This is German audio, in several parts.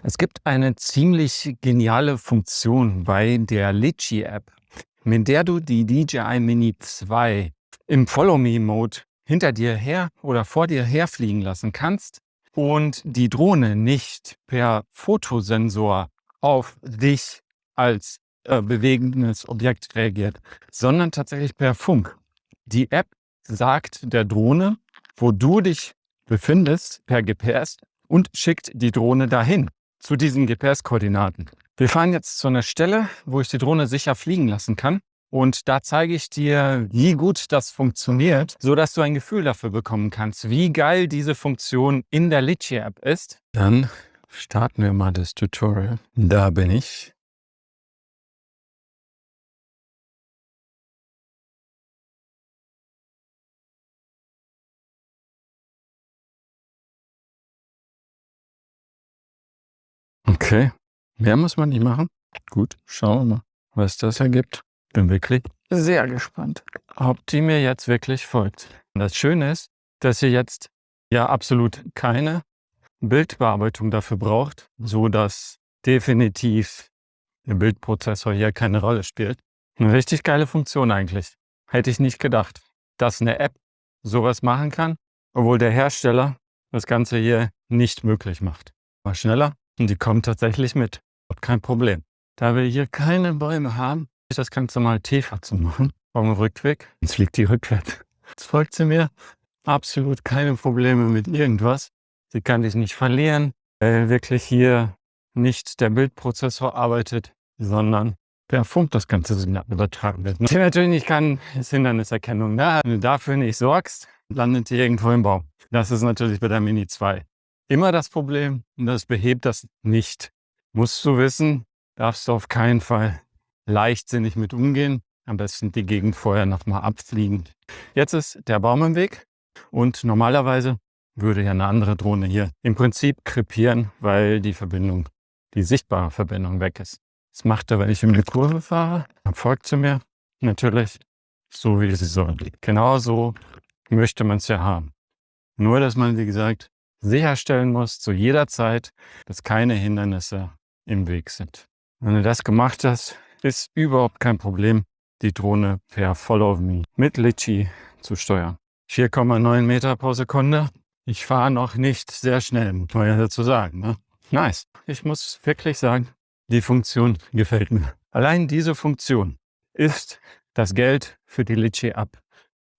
Es gibt eine ziemlich geniale Funktion bei der Litchi-App, mit der du die DJI Mini 2 im Follow-Me-Mode hinter dir her oder vor dir herfliegen lassen kannst und die Drohne nicht per Fotosensor auf dich als bewegendes Objekt reagiert, sondern tatsächlich per Funk. Die App sagt der Drohne, wo du dich befindest per GPS und schickt die Drohne dahin zu diesen GPS-Koordinaten. Wir fahren jetzt zu einer Stelle, wo ich die Drohne sicher fliegen lassen kann. Und da zeige ich dir, wie gut das funktioniert, sodass du ein Gefühl dafür bekommen kannst, wie geil diese Funktion in der Litchi-App ist. Dann starten wir mal das Tutorial. Da bin ich. Okay, mehr muss man nicht machen. Gut, schauen wir mal, was das ergibt. Bin wirklich sehr gespannt, ob die mir jetzt wirklich folgt. Und das Schöne ist, dass ihr jetzt ja absolut keine Bildbearbeitung dafür braucht, so dass definitiv der Bildprozessor hier keine Rolle spielt. Eine richtig geile Funktion eigentlich. Hätte ich nicht gedacht, dass eine App sowas machen kann, obwohl der Hersteller das Ganze hier nicht möglich macht. War schneller und die kommen tatsächlich mit. Kein Problem. Da wir hier keine Bäume haben, ist das Ganze mal tiefer zu machen. Vom Rückweg. Jetzt fliegt die rückwärts. Jetzt folgt sie mir. Absolut keine Probleme mit irgendwas. Sie kann dich nicht verlieren, weil wirklich hier nicht der Bildprozessor arbeitet, sondern per Funk das ganze Signal übertragen wird. Was natürlich nicht kann, ist Hinderniserkennung. Wenn du dafür nicht sorgst, landet die irgendwo im Baum. Das ist natürlich bei der Mini 2 immer das Problem und das behebt das nicht. Musst du wissen, darfst du auf keinen Fall leichtsinnig mit umgehen. Am besten die Gegend vorher nochmal abfliegen. Jetzt ist der Baum im Weg und normalerweise würde ja eine andere Drohne hier im Prinzip krepieren, weil die Verbindung, die sichtbare Verbindung weg ist. Das macht er, wenn ich in die Kurve fahre, dann folgt sie mir natürlich so, wie sie soll. Genau so möchte man es ja haben. Nur, dass man, wie gesagt, sicherstellen muss zu jeder Zeit, dass keine Hindernisse im Weg sind. Wenn du das gemacht hast, ist überhaupt kein Problem, die Drohne per Follow Me mit Litchi zu steuern. 4,9 Meter pro Sekunde. Ich fahre noch nicht sehr schnell, muss man ja dazu sagen. Ne? Nice. Ich muss wirklich sagen, die Funktion gefällt mir. Allein diese Funktion ist das Geld für die Litchi-App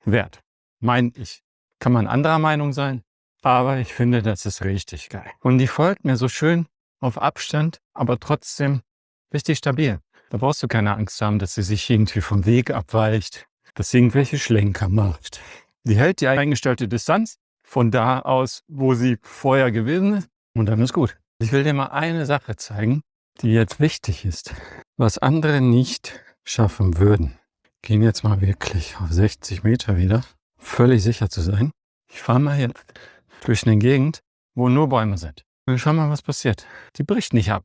wert. Mein ich. Kann man anderer Meinung sein, aber ich finde, das ist richtig geil. Und die folgt mir so schön auf Abstand, aber trotzdem richtig stabil. Da brauchst du keine Angst haben, dass sie sich irgendwie vom Weg abweicht, dass sie irgendwelche Schlenker macht. Die hält die eingestellte Distanz von da aus, wo sie vorher gewesen ist, und dann ist gut. Ich will dir mal eine Sache zeigen, die jetzt wichtig ist, was andere nicht schaffen würden. Gehen jetzt mal wirklich auf 60 Meter wieder, völlig sicher zu sein. Ich fahre mal jetzt durch eine Gegend, wo nur Bäume sind. Und schau mal, was passiert. Die bricht nicht ab.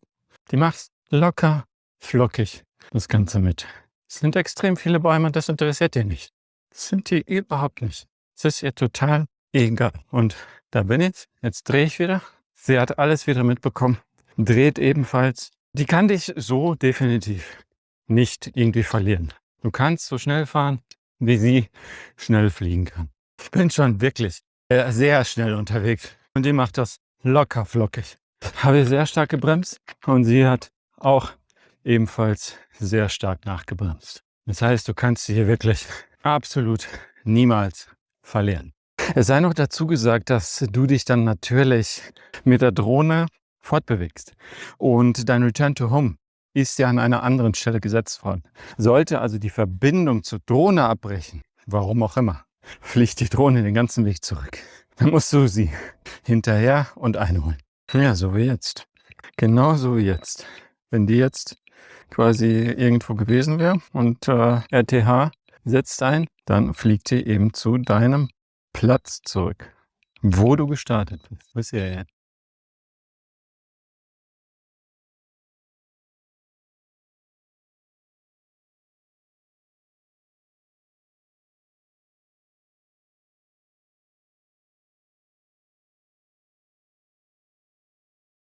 Die macht locker, flockig das Ganze mit. Es sind extrem viele Bäume, das interessiert ihr nicht. Das sind die überhaupt nicht. Es ist ihr total egal. Und da bin ich. Jetzt drehe ich wieder. Sie hat alles wieder mitbekommen. Dreht ebenfalls. Die kann dich so definitiv nicht irgendwie verlieren. Du kannst so schnell fahren, wie sie schnell fliegen kann. Ich bin schon wirklich sehr schnell unterwegs. Und die macht das locker flockig. Habe sehr stark gebremst und sie hat auch ebenfalls sehr stark nachgebremst. Das heißt, du kannst sie hier wirklich absolut niemals verlieren. Es sei noch dazu gesagt, dass du dich dann natürlich mit der Drohne fortbewegst. Und dein Return to Home ist ja an einer anderen Stelle gesetzt worden. Sollte also die Verbindung zur Drohne abbrechen, warum auch immer, fliegt die Drohne den ganzen Weg zurück. Dann musst du sie hinterher und einholen. Ja, so wie jetzt. Genau so wie jetzt. Wenn die jetzt quasi irgendwo gewesen wäre und RTH setzt ein, dann fliegt die eben zu deinem Platz zurück, wo du gestartet bist. Wisst ihr ja jetzt.